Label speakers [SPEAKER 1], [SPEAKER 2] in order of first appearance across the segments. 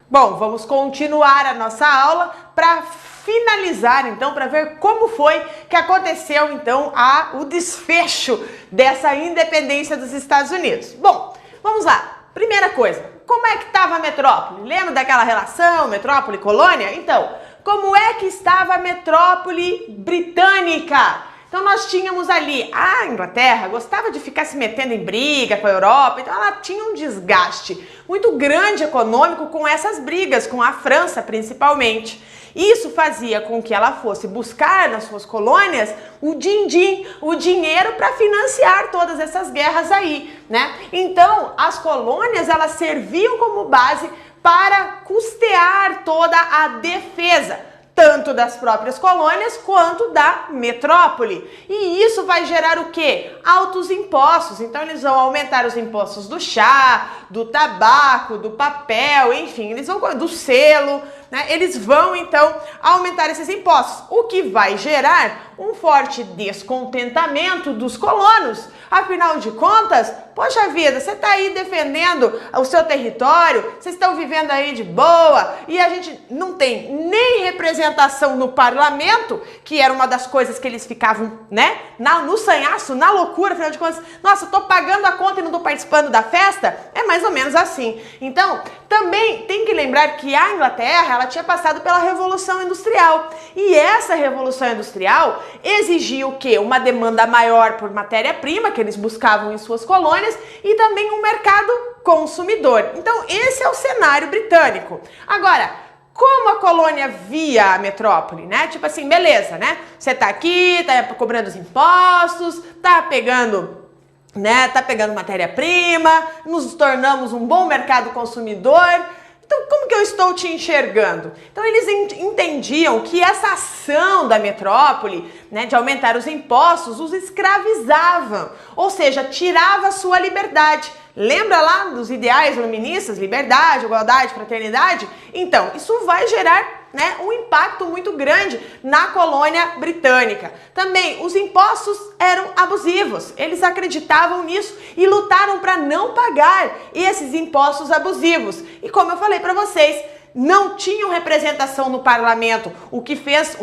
[SPEAKER 1] Bom, vamos continuar a nossa aula para finalizar, então, para ver como foi que aconteceu, então, o desfecho dessa independência dos Estados Unidos. Bom, vamos lá. Primeira coisa, como é que estava a metrópole? Lembra daquela relação metrópole e colônia? Então, como é que estava a metrópole britânica? Então nós tínhamos ali, a Inglaterra gostava de ficar se metendo em briga com a Europa, então ela tinha um desgaste muito grande econômico com essas brigas, com a França principalmente. Isso fazia com que ela fosse buscar nas suas colônias o din-din, o dinheiro para financiar todas essas guerras aí, né? Então as colônias elas serviam como base para custear toda a defesa, tanto das próprias colônias quanto da metrópole. E isso vai gerar o quê? Altos impostos. Então eles vão aumentar os impostos do chá, do tabaco, do papel, enfim, eles vão do selo, né? Eles vão então aumentar esses impostos, o que vai gerar um forte descontentamento dos colonos. Afinal de contas, poxa vida, você está aí defendendo o seu território, vocês estão vivendo aí de boa e a gente não tem nem representação no parlamento, que era uma das coisas que eles ficavam, né, no sanhaço, na loucura, afinal de contas, nossa, eu tô pagando a conta e não tô participando da festa? É mais ou menos assim. Então, também tem que lembrar que a Inglaterra, ela tinha passado pela Revolução Industrial e essa Revolução Industrial exigia o quê? Uma demanda maior por matéria-prima que eles buscavam em suas colônias e também um mercado consumidor. Então, esse é o cenário britânico. Agora, como a colônia via a metrópole, né? Tipo assim, beleza, né? Você tá aqui, tá cobrando os impostos, tá pegando, né? Tá pegando matéria-prima, nos tornamos um bom mercado consumidor. Então, como que eu estou te enxergando? Então, eles entendiam que essa ação da metrópole, né, de aumentar os impostos, os escravizavam, ou seja, tirava a sua liberdade. Lembra lá dos ideais iluministas, liberdade, igualdade, fraternidade? Então, isso vai gerar, né, um impacto muito grande na colônia britânica. Também, os impostos eram abusivos. Eles acreditavam nisso e lutaram para não pagar esses impostos abusivos. E como eu falei para vocês, não tinham representação no parlamento, o que fez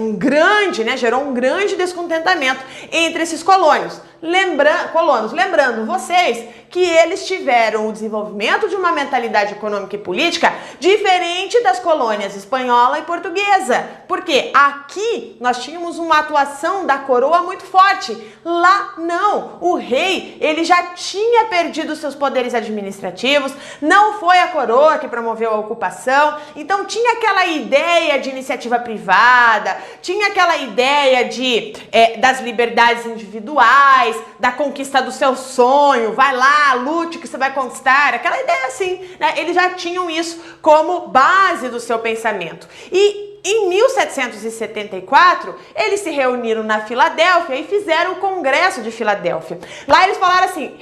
[SPEAKER 1] gerou um grande descontentamento entre esses colonos. Lembrando vocês que eles tiveram o desenvolvimento de uma mentalidade econômica e política diferente das colônias espanhola e portuguesa, porque aqui nós tínhamos uma atuação da coroa muito forte, lá não, o rei ele já tinha perdido seus poderes administrativos, não foi a coroa que promoveu a ocupação, então tinha aquela ideia de iniciativa privada, tinha aquela ideia das liberdades individuais, da conquista do seu sonho, vai lá, lute que você vai conquistar, aquela ideia assim, né? Eles já tinham isso como base do seu pensamento. E em 1774, eles se reuniram na Filadélfia e fizeram o Congresso de Filadélfia. Lá eles falaram assim,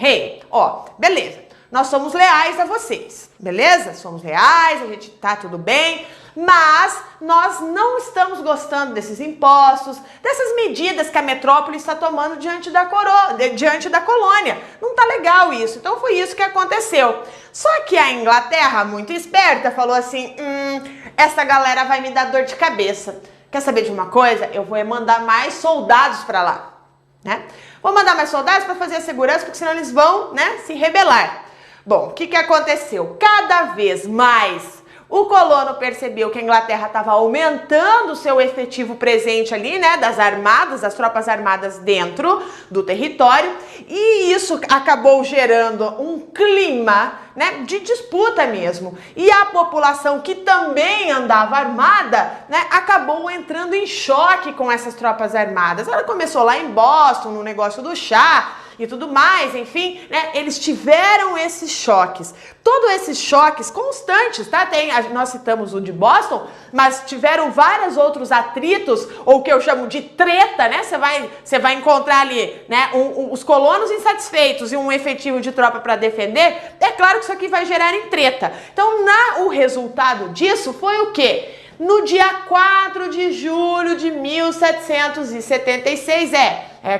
[SPEAKER 1] beleza, nós somos leais a vocês, beleza? Somos leais, a gente tá tudo bem, mas nós não estamos gostando desses impostos, dessas medidas que a metrópole está tomando diante da colônia. Não tá legal isso. Então foi isso que aconteceu. Só que a Inglaterra, muito esperta, falou assim, essa galera vai me dar dor de cabeça. Quer saber de uma coisa? Eu vou mandar mais soldados para lá, né? Vou mandar mais soldados para fazer a segurança, porque senão eles vão, né, se rebelar. Bom, o que aconteceu? Cada vez mais o colono percebeu que a Inglaterra estava aumentando o seu efetivo presente ali, né, das tropas armadas dentro do território, e isso acabou gerando um clima, né, de disputa mesmo. E a população que também andava armada, né, acabou entrando em choque com essas tropas armadas. Ela começou lá em Boston, no negócio do chá e tudo mais, enfim, né, eles tiveram esses choques. Todos esses choques constantes, tá? Nós citamos o de Boston, mas tiveram vários outros atritos, ou o que eu chamo de treta, né? Você vai encontrar ali, né, os colonos insatisfeitos e um efetivo de tropa para defender. É claro que isso aqui vai gerar em treta. Então, o resultado disso foi o quê? No dia 4 de julho de 1776,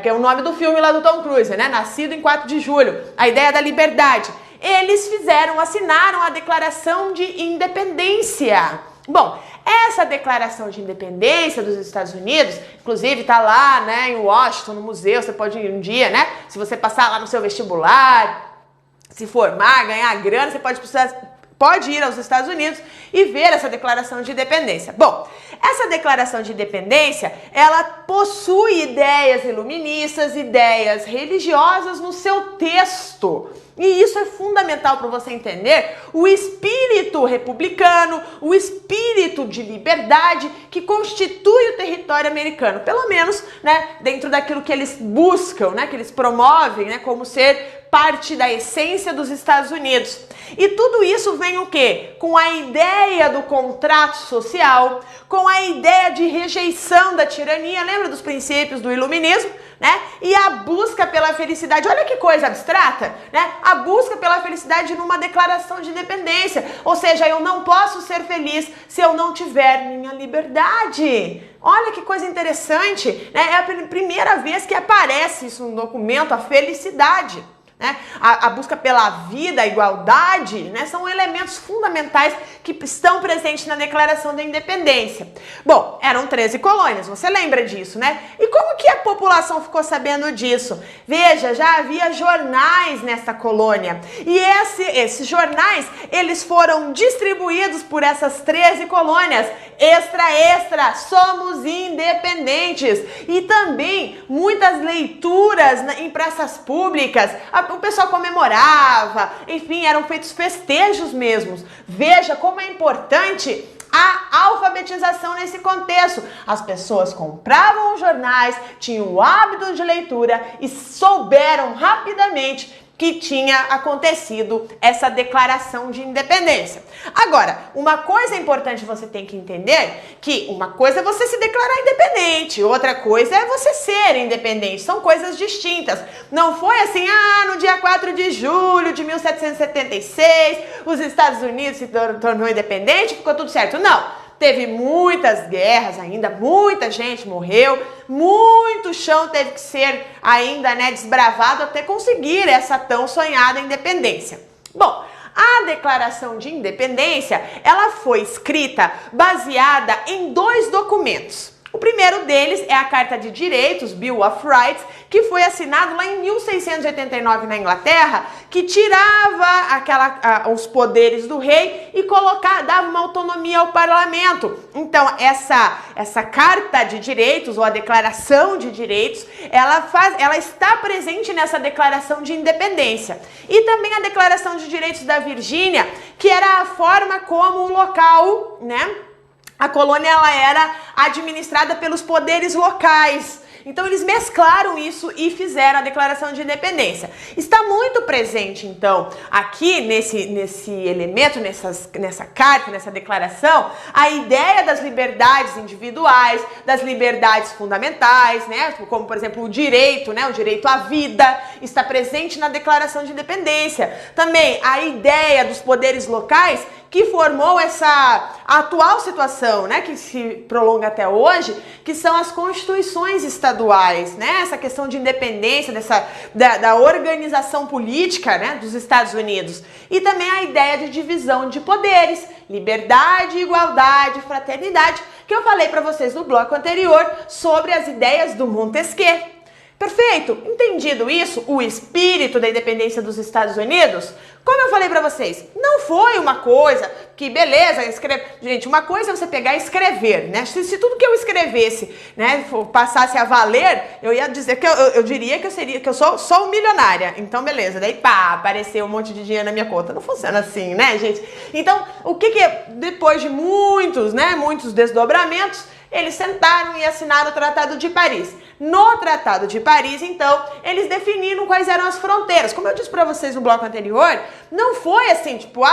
[SPEAKER 1] que é o nome do filme lá do Tom Cruise, né? Nascido em 4 de julho, a ideia da liberdade. eles assinaram a Declaração de Independência. Bom, essa Declaração de Independência dos Estados Unidos, inclusive tá lá, né, em Washington, no museu, você pode ir um dia, né, se você passar lá no seu vestibular, se formar, ganhar grana, você pode ir aos Estados Unidos e ver essa Declaração de Independência. Bom, essa Declaração de Independência, ela possui ideias iluministas, ideias religiosas no seu texto. E isso é fundamental para você entender o espírito republicano, o espírito de liberdade que constitui o território americano, pelo menos, né, dentro daquilo que eles buscam, né, que eles promovem, né, como ser parte da essência dos Estados Unidos. E tudo isso vem o quê? Com a ideia do contrato social, com a ideia de rejeição da tirania, lembra dos princípios do iluminismo, né? E a busca pela felicidade, olha que coisa abstrata, né? A busca pela felicidade numa declaração de independência, ou seja, eu não posso ser feliz se eu não tiver minha liberdade. Olha que coisa interessante, né? É a primeira vez que aparece isso no documento, a felicidade. Né? A busca pela vida, a igualdade, né, são elementos fundamentais que estão presentes na Declaração da Independência. Bom, eram 13 colônias, você lembra disso, né? E como que a população ficou sabendo disso? Veja, já havia jornais nessa colônia e esses jornais, eles foram distribuídos por essas 13 colônias, extra, somos independentes, e também muitas leituras em praças públicas, o pessoal comemorava, enfim, eram feitos festejos mesmos. Veja como é importante a alfabetização nesse contexto. As pessoas compravam os jornais, tinham o hábito de leitura e souberam rapidamente que tinha acontecido essa declaração de independência. Agora, uma coisa importante você tem que entender, que uma coisa é você se declarar independente, outra coisa é você ser independente, são coisas distintas. Não foi assim, no dia 4 de julho de 1776, os Estados Unidos se tornou independente, ficou tudo certo. Não. Teve muitas guerras ainda, muita gente morreu, muito chão teve que ser ainda, né, desbravado até conseguir essa tão sonhada independência. Bom, a Declaração de Independência, ela foi escrita baseada em 2 documentos. O primeiro deles é a Carta de Direitos, Bill of Rights, que foi assinado lá em 1689 na Inglaterra, que tirava os poderes do rei e dava uma autonomia ao parlamento. Então, essa Carta de Direitos, ou a Declaração de Direitos, ela está presente nessa Declaração de Independência. E também a Declaração de Direitos da Virgínia, que era a forma como o local, né? A colônia, ela era administrada pelos poderes locais. Então, eles mesclaram isso e fizeram a Declaração de Independência. Está muito presente, então, aqui nesse elemento, nessa carta, nessa declaração, a ideia das liberdades individuais, das liberdades fundamentais, né? Como, por exemplo, o direito, né? O direito à vida está presente na Declaração de Independência. Também a ideia dos poderes locais, que formou essa atual situação, né, que se prolonga até hoje, que são as constituições estaduais, né, essa questão de independência, da organização política, né, dos Estados Unidos, e também a ideia de divisão de poderes, liberdade, igualdade, fraternidade, que eu falei para vocês no bloco anterior sobre as ideias do Montesquieu. Perfeito? Entendido isso, o espírito da independência dos Estados Unidos? Como eu falei pra vocês, não foi uma coisa que, beleza, gente, uma coisa é você pegar e escrever, né? Se tudo que eu escrevesse, né, passasse a valer, eu ia dizer que eu diria que eu sou milionária. Então, beleza, daí pá, apareceu um monte de dinheiro na minha conta. Não funciona assim, né, gente? Então, o que depois de muitos desdobramentos, eles sentaram e assinaram o Tratado de Paris. No Tratado de Paris, então, eles definiram quais eram as fronteiras. Como eu disse para vocês no bloco anterior, não foi assim, tipo,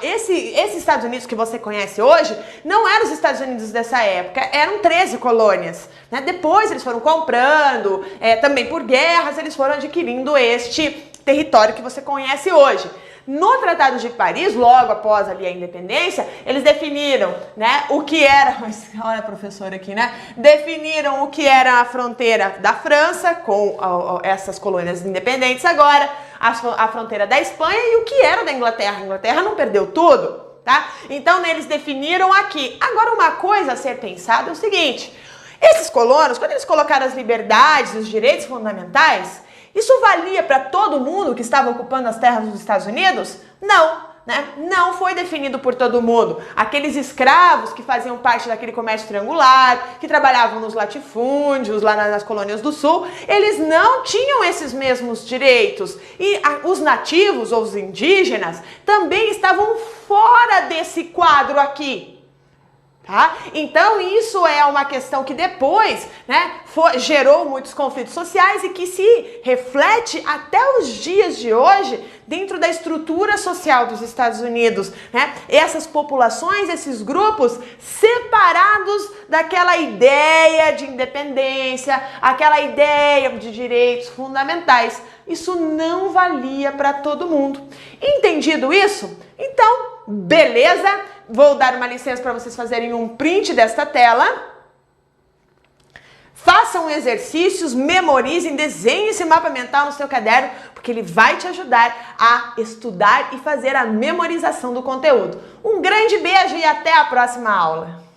[SPEAKER 1] esses Estados Unidos que você conhece hoje, não eram os Estados Unidos dessa época, eram 13 colônias, né? Depois eles foram comprando, também por guerras, eles foram adquirindo este território que você conhece hoje. No Tratado de Paris, logo após ali a independência, eles definiram, né, o que era, olha a professora aqui, né, definiram o que era a fronteira da França com essas colônias independentes agora, a fronteira da Espanha e o que era da Inglaterra. A Inglaterra não perdeu tudo, tá? Então eles definiram aqui. Agora uma coisa a ser pensada é o seguinte, esses colonos, quando eles colocaram as liberdades, os direitos fundamentais, isso valia para todo mundo que estava ocupando as terras dos Estados Unidos? Não, né? Não foi definido por todo mundo. Aqueles escravos que faziam parte daquele comércio triangular, que trabalhavam nos latifúndios, lá nas colônias do sul, eles não tinham esses mesmos direitos. E os nativos, ou os indígenas, também estavam fora desse quadro aqui. Tá? Então isso é uma questão que depois, né, gerou muitos conflitos sociais e que se reflete até os dias de hoje dentro da estrutura social dos Estados Unidos, né? Essas populações, esses grupos separados daquela ideia de independência, aquela ideia de direitos fundamentais. Isso não valia para todo mundo. Entendido isso? Então, beleza? Vou dar uma licença para vocês fazerem um print desta tela. Façam exercícios, memorizem, desenhem esse mapa mental no seu caderno, porque ele vai te ajudar a estudar e fazer a memorização do conteúdo. Um grande beijo e até a próxima aula!